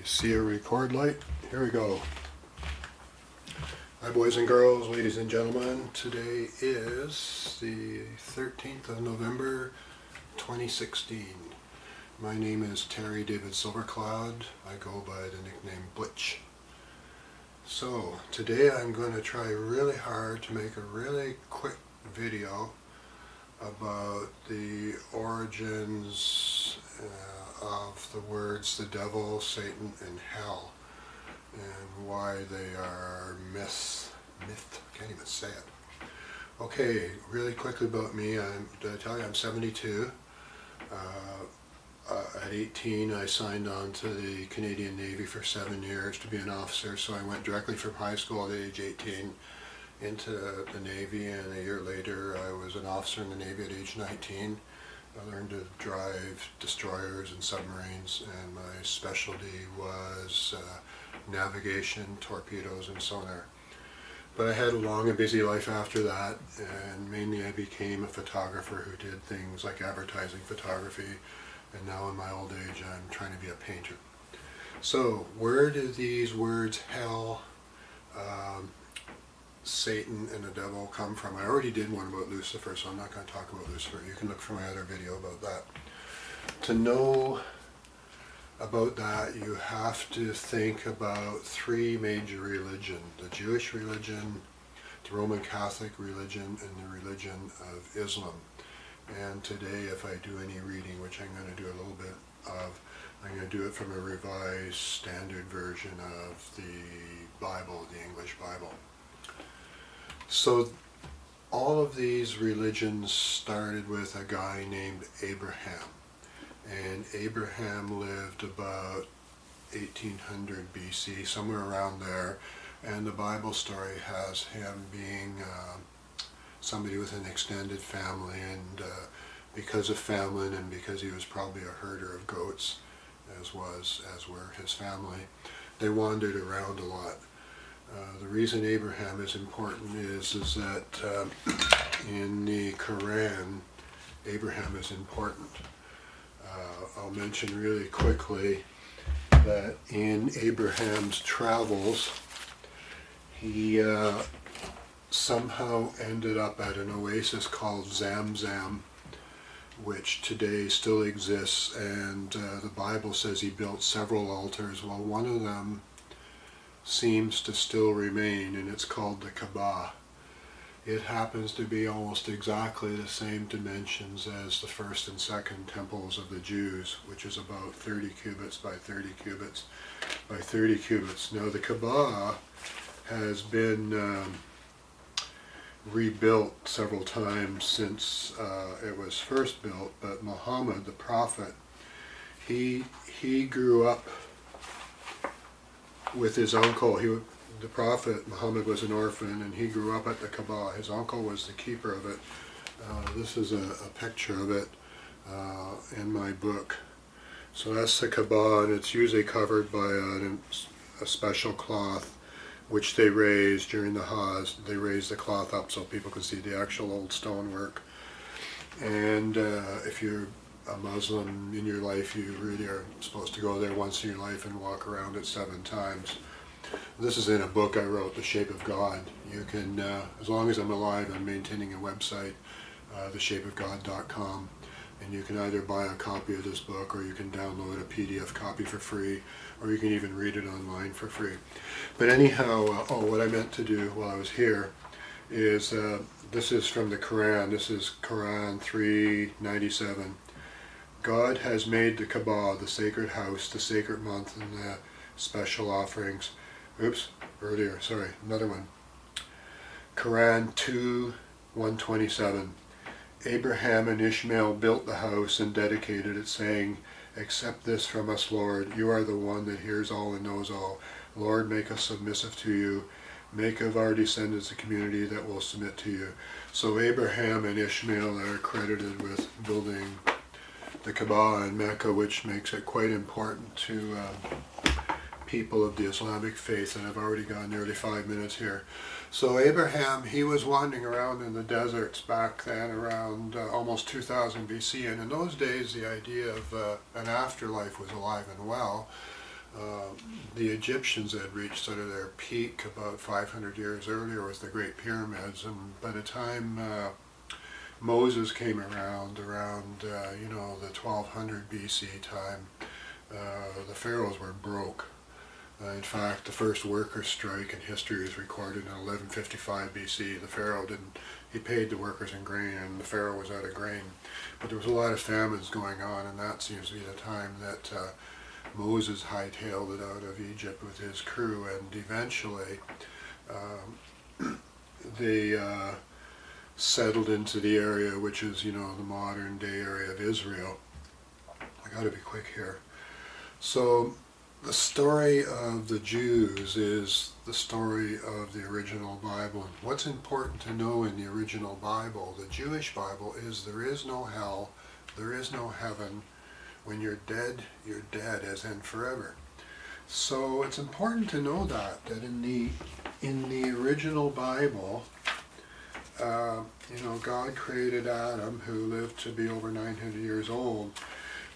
See a record light? Here we go. Hi boys and girls, ladies and gentlemen. Today is the 13th of November 2016. My name is Terry David Silvercloud. I go by the nickname Butch. So today I'm going to try really hard to make a really quick video about the origins of the words the devil, Satan, and hell, and why they are myth, can't even say it. Okay, really quickly about me. Did I tell you I'm 72? At 18 I signed on to the Canadian Navy for 7 years to be an officer, so I went directly from high school at age 18 into the Navy, and a year later I was an officer in the Navy at age 19. I learned to drive destroyers and submarines, and my specialty was navigation, torpedoes, and sonar. But I had a long and busy life after that, and mainly I became a photographer who did things like advertising photography, and now in my old age I'm trying to be a painter. So where do these words hell, Satan, and the devil come from? I already did one about Lucifer, so I'm not going to talk about Lucifer. You can look for my other video about that. To know about that, you have to think about three major religions: the Jewish religion, the Roman Catholic religion, and the religion of Islam. And today, if I do any reading, which I'm going to do a little bit of, I'm going to do it from a revised standard version of the Bible, the English Bible. So all of these religions started with a guy named Abraham. And Abraham lived about 1800 BC, somewhere around there. And the Bible story has him being somebody with an extended family, and because of famine and because he was probably a herder of goats, as were his family, they wandered around a lot. The reason Abraham is important is that in the Quran, Abraham is important. I'll mention really quickly that in Abraham's travels, he somehow ended up at an oasis called Zamzam, which today still exists, and the Bible says he built several altars. Well, one of them seems to still remain, and it's called the Kaaba. It happens to be almost exactly the same dimensions as the first and second temples of the Jews, which is about 30 cubits by 30 cubits by 30 cubits. Now the Kaaba has been rebuilt several times since it was first built, but Muhammad, the prophet, he grew up with his uncle. The prophet Muhammad was an orphan, and he grew up at the Kaaba. His uncle was the keeper of it. This is a picture of it in my book. So that's the Kaaba, and it's usually covered by a special cloth, which they raise during the Hajj. They raise the cloth up so people can see the actual old stonework. And if you're a Muslim in your life, you really are supposed to go there once in your life and walk around it 7 times. This is in a book I wrote, The Shape of God. You can, as long as I'm alive, I'm maintaining a website, theshapeofgod.com, and you can either buy a copy of this book, or you can download a PDF copy for free, or you can even read it online for free. But anyhow, what I meant to do while I was here is, this is from the Quran. This is Quran 397. God has made the Kaaba, the sacred house, the sacred month, and the special offerings. Another one. Quran 2:127. Abraham and Ishmael built the house and dedicated it, saying, "Accept this from us, Lord. You are the one that hears all and knows all. Lord, make us submissive to you. Make of our descendants a community that will submit to you." So Abraham and Ishmael are credited with building the Kaaba in Mecca, which makes it quite important to people of the Islamic faith, and I've already gone nearly 5 minutes here. So Abraham, he was wandering around in the deserts back then around almost 2000 BC, and in those days the idea of an afterlife was alive and well. The Egyptians had reached sort of their peak about 500 years earlier with the Great Pyramids, and by the time Moses came around the 1200 BC time, the pharaohs were broke. In fact, the first workers' strike in history is recorded in 1155 BC. The pharaoh he paid the workers in grain, and the pharaoh was out of grain. But there was a lot of famines going on, and that seems to be the time that Moses hightailed it out of Egypt with his crew, and eventually they settled into the area which is, the modern day area of Israel. I gotta be quick here. So the story of the Jews is the story of the original Bible. And what's important to know in the original Bible, the Jewish Bible, is there is no hell, there is no heaven. When you're dead, as in forever. So it's important to know that in the original Bible, God created Adam, who lived to be over 900 years old.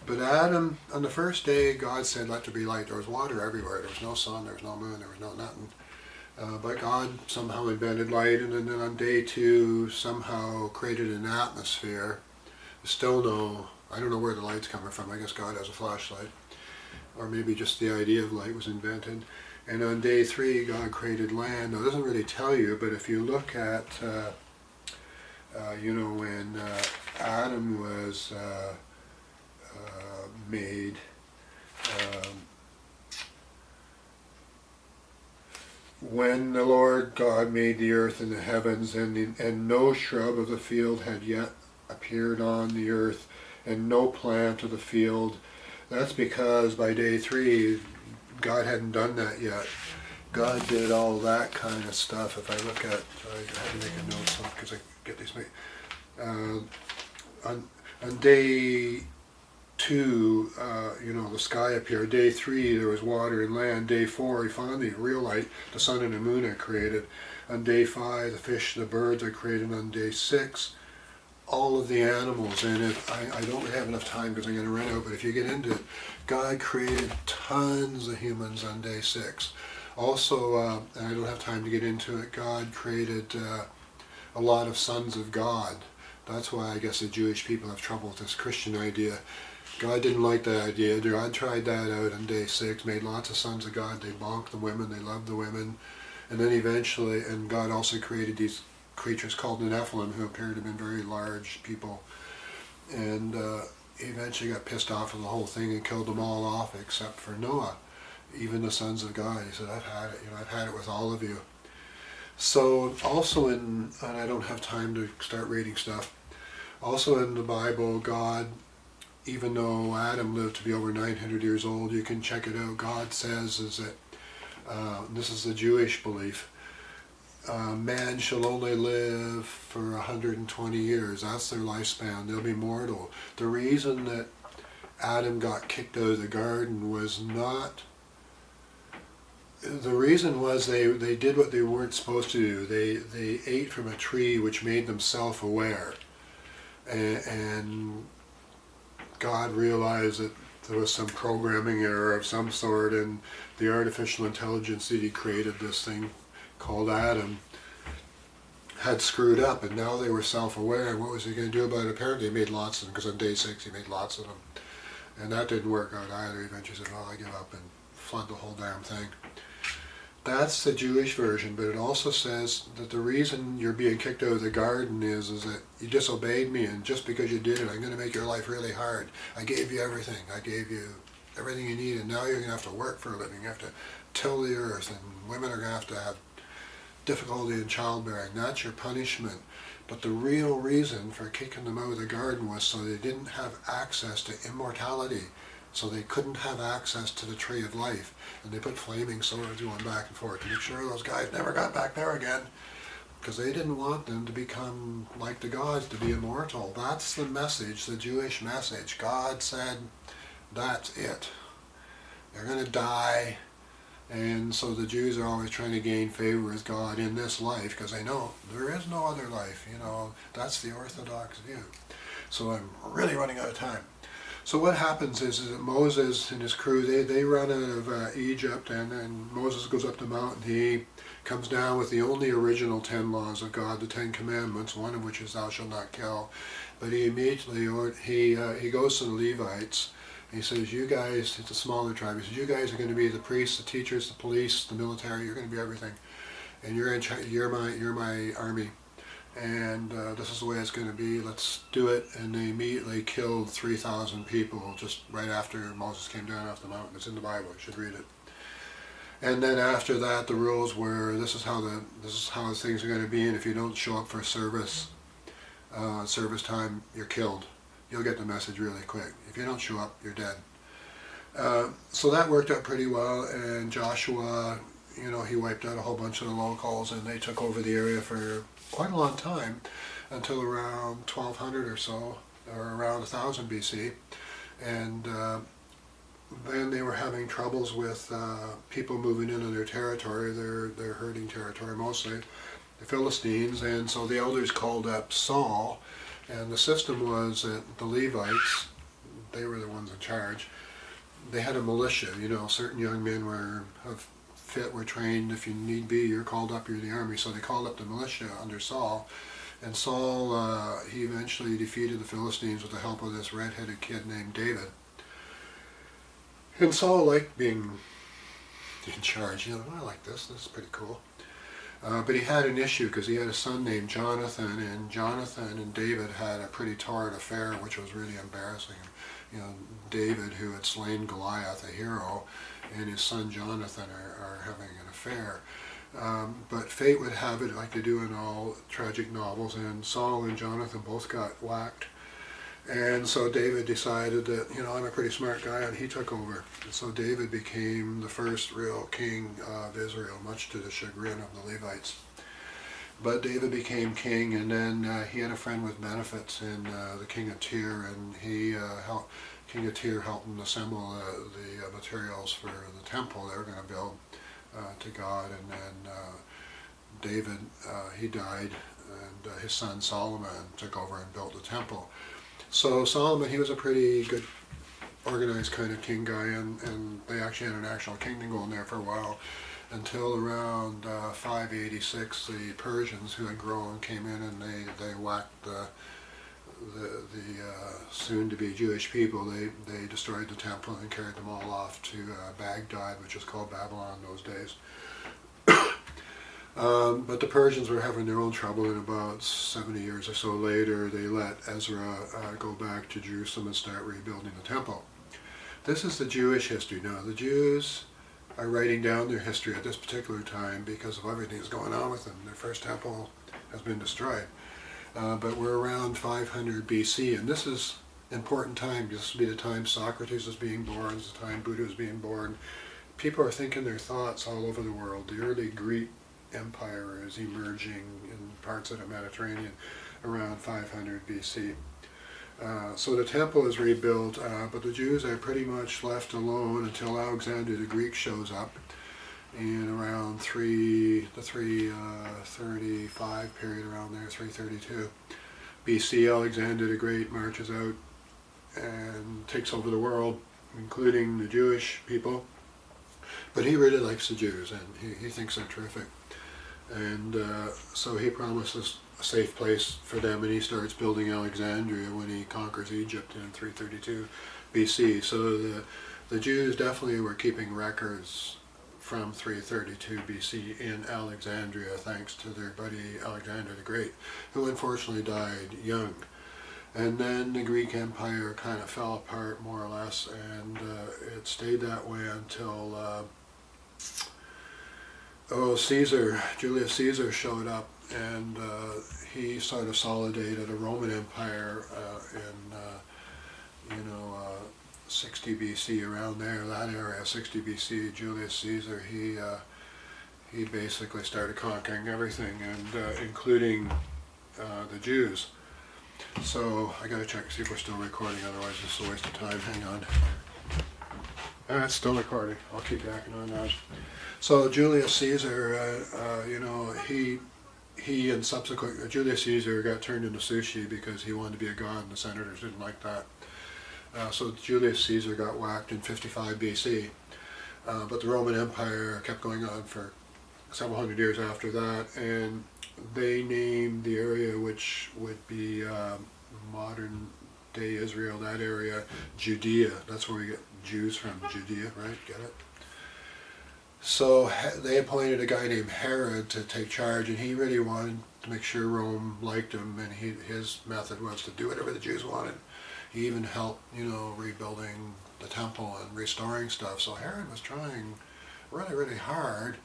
But Adam, on the first day, God said, "Let there be light." There was water everywhere. There was no sun, there was no moon, there was no nothing. But God somehow invented light, and then on day 2, somehow created an atmosphere. Still I don't know where the light's coming from. I guess God has a flashlight. Or maybe just the idea of light was invented. And on day 3, God created land. Now, it doesn't really tell you, but if you look at, when Adam was made, when the Lord God made the earth and the heavens, and no shrub of the field had yet appeared on the earth, and no plant of the field. That's because by day 3, God hadn't done that yet. God did all that kind of stuff. If I look at, I had to make a note because I get these made. On day 2, the sky appeared. Day 3, there was water and land. Day 4, he finally, real light, the sun and the moon are created. On day 5, the fish and the birds are created. On day 6, all of the animals. And I don't really have enough time because I'm going to run out, but if you get into it, God created tons of humans on day 6. Also, and I don't have time to get into it, God created a lot of sons of God. That's why I guess the Jewish people have trouble with this Christian idea. God didn't like that idea. God tried that out on day 6, made lots of sons of God. They bonked the women, they loved the women. And then eventually, and God also created these creatures called the Nephilim, who appeared to have been very large people. And he eventually got pissed off with the whole thing and killed them all off except for Noah, even the sons of God. He said, "I've had it, I've had it with all of you." So also and I don't have time to start reading stuff, also in the Bible, God, even though Adam lived to be over 900 years old, you can check it out, God says is that, this is the Jewish belief, man shall only live for 120 years. That's their lifespan. They'll be mortal. The reason that Adam got kicked out of the garden was not... The reason was they did what they weren't supposed to do. They ate from a tree which made them self-aware. And God realized that there was some programming error of some sort, and the artificial intelligence that he created, this thing called Adam, had screwed up, and now they were self-aware. And what was he going to do about it? Apparently he made lots of them, because on day 6 he made lots of them. And that didn't work out either. He eventually said, "Well, I give up," and flood the whole damn thing. That's the Jewish version, but it also says that the reason you're being kicked out of the garden is that you disobeyed me, and just because you did it, I'm going to make your life really hard. I gave you everything. I gave you everything you need, and now you're going to have to work for a living. You have to till the earth, and women are going to have difficulty in childbearing. That's your punishment. But the real reason for kicking them out of the garden was so they didn't have access to immortality. So they couldn't have access to the tree of life. And they put flaming swords going back and forth to make sure those guys never got back there again. Because they didn't want them to become like the gods, to be immortal. That's the message, the Jewish message. God said, that's it. They're going to die. And so the Jews are always trying to gain favor with God in this life, because they know there is no other life. That's the Orthodox view. So I'm really running out of time. So what happens is that Moses and his crew, they run out of Egypt, and then Moses goes up the mountain. He comes down with the only original 10 laws of God, the 10 commandments, one of which is thou shalt not kill. But he immediately, he goes to the Levites. He says, you guys, it's a smaller tribe, he says, you guys are going to be the priests, the teachers, the police, the military, you're going to be everything. And you're my army. And this is the way it's going to be, let's do it. And they immediately killed 3,000 people just right after Moses came down off the mountain. It's in the Bible, you should read it. And then after that, the rules were, this is how things are going to be, and if you don't show up for service time, you're killed. You'll get the message really quick. If you don't show up, you're dead. So that worked out pretty well, and Joshua, he wiped out a whole bunch of the locals, and they took over the area for quite a long time, until around 1200 or so, or around 1000 BC. And then they were having troubles with people moving into their territory, their herding territory mostly, the Philistines, and so the elders called up Saul, and the system was that the Levites, they were the ones in charge. They had a militia, certain young men were trained, if you need be, you're called up, you're the army, so they called up the militia under Saul, and Saul, he eventually defeated the Philistines with the help of this red-headed kid named David. And Saul liked being in charge, I like this is pretty cool. But he had an issue because he had a son named Jonathan, and Jonathan and David had a pretty torrid affair, which was really embarrassing. David, who had slain Goliath, a hero, and his son Jonathan are having an affair. But fate would have it, like they do in all tragic novels, and Saul and Jonathan both got whacked. And so David decided that, I'm a pretty smart guy, and he took over. And so David became the first real king of Israel, much to the chagrin of the Levites. But David became king, and then he had a friend with benefits in the king of Tyre, and King of Tyre helped him assemble the materials for the temple they were going to build to God. And then David, he died, and his son Solomon took over and built the temple. So Solomon, he was a pretty good, organized kind of king guy, and they actually had an actual kingdom going there for a while, until around 586, the Persians, who had grown, came in, and they whacked the soon-to-be Jewish people. They destroyed the temple and carried them all off to Baghdad, which was called Babylon in those days. But the Persians were having their own trouble, and about 70 years or so later, they let Ezra go back to Jerusalem and start rebuilding the temple. This is the Jewish history. Now, the Jews are writing down their history at this particular time because of everything that's going on with them. Their first temple has been destroyed. But we're around 500 BC, and this is an important time. This will be the time Socrates is being born, it's the time Buddha is being born. People are thinking their thoughts all over the world. The early Greek Empire is emerging in parts of the Mediterranean around 500 BC. So the temple is rebuilt, but the Jews are pretty much left alone until Alexander the Greek shows up in around the 335 period, around there, 332 BC. Alexander the Great marches out and takes over the world, including the Jewish people. But he really likes the Jews, and he thinks they're terrific. And so he promises a safe place for them, and he starts building Alexandria when he conquers Egypt in 332 BC. So the Jews definitely were keeping records from 332 BC in Alexandria, thanks to their buddy Alexander the Great, who unfortunately died young. And then the Greek Empire kind of fell apart, more or less, and it stayed that way until Julius Caesar showed up, and he sort of solidated a Roman Empire in 60 BC, around there, that area, 60 BC. Julius Caesar, he basically started conquering everything, and including the Jews. So I gotta check, see if we're still recording, otherwise it's a waste of time. Hang on. It's still recording. I'll keep backing on that. So Julius Caesar, he and subsequent Julius Caesar got turned into sushi because he wanted to be a god, and the senators didn't like that. So Julius Caesar got whacked in 55 BC, but the Roman Empire kept going on for several hundred years after that, and they named the area, which would be modern day Israel, that area, Judea. That's where we get Jews from, Judea, right? Get it? So they appointed a guy named Herod to take charge, and he really wanted to make sure Rome liked him, and his method was to do whatever the Jews wanted. He even helped, rebuilding the temple and restoring stuff. So Herod was trying really, really hard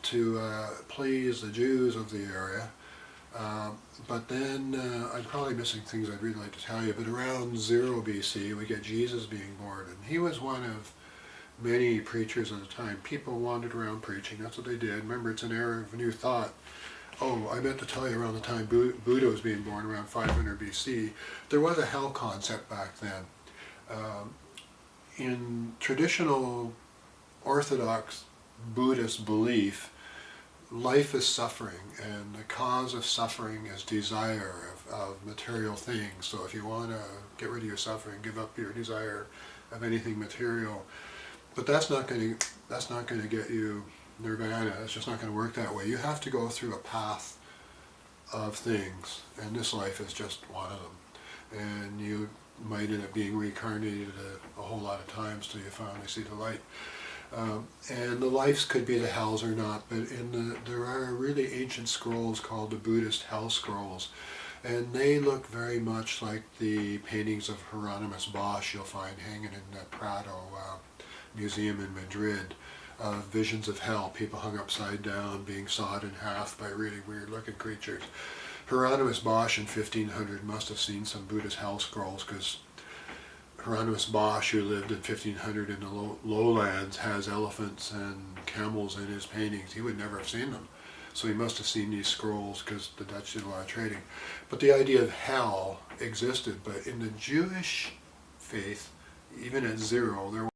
to please the Jews of the area. But then, I'm probably missing things I'd really like to tell you, but around 0 BC we get Jesus being born, and he was one of many preachers at the time. People wandered around preaching, that's what they did. Remember, it's an era of new thought. Oh, I meant to tell you, around the time Buddha was being born, around 500 BC, there was a hell concept back then. In traditional Orthodox Buddhist belief, life is suffering, and the cause of suffering is desire of material things. So if you want to get rid of your suffering, give up your desire of anything material. But that's not going to get you nirvana. It's just not going to work that way. You have to go through a path of things, and this life is just one of them. And you might end up being reincarnated a whole lot of times till you finally see the light. And the lives could be the hells or not, but there are really ancient scrolls called the Buddhist hell scrolls, and they look very much like the paintings of Hieronymus Bosch you'll find hanging in the Prado Museum in Madrid. Visions of hell, people hung upside down, being sawed in half by really weird looking creatures. Hieronymus Bosch in 1500 must have seen some Buddhist hell scrolls, because Hieronymus Bosch, who lived in 1500 in the lowlands, has elephants and camels in his paintings. He would never have seen them. So he must have seen these scrolls, because the Dutch did a lot of trading. But the idea of hell existed. But in the Jewish faith, even at 0, there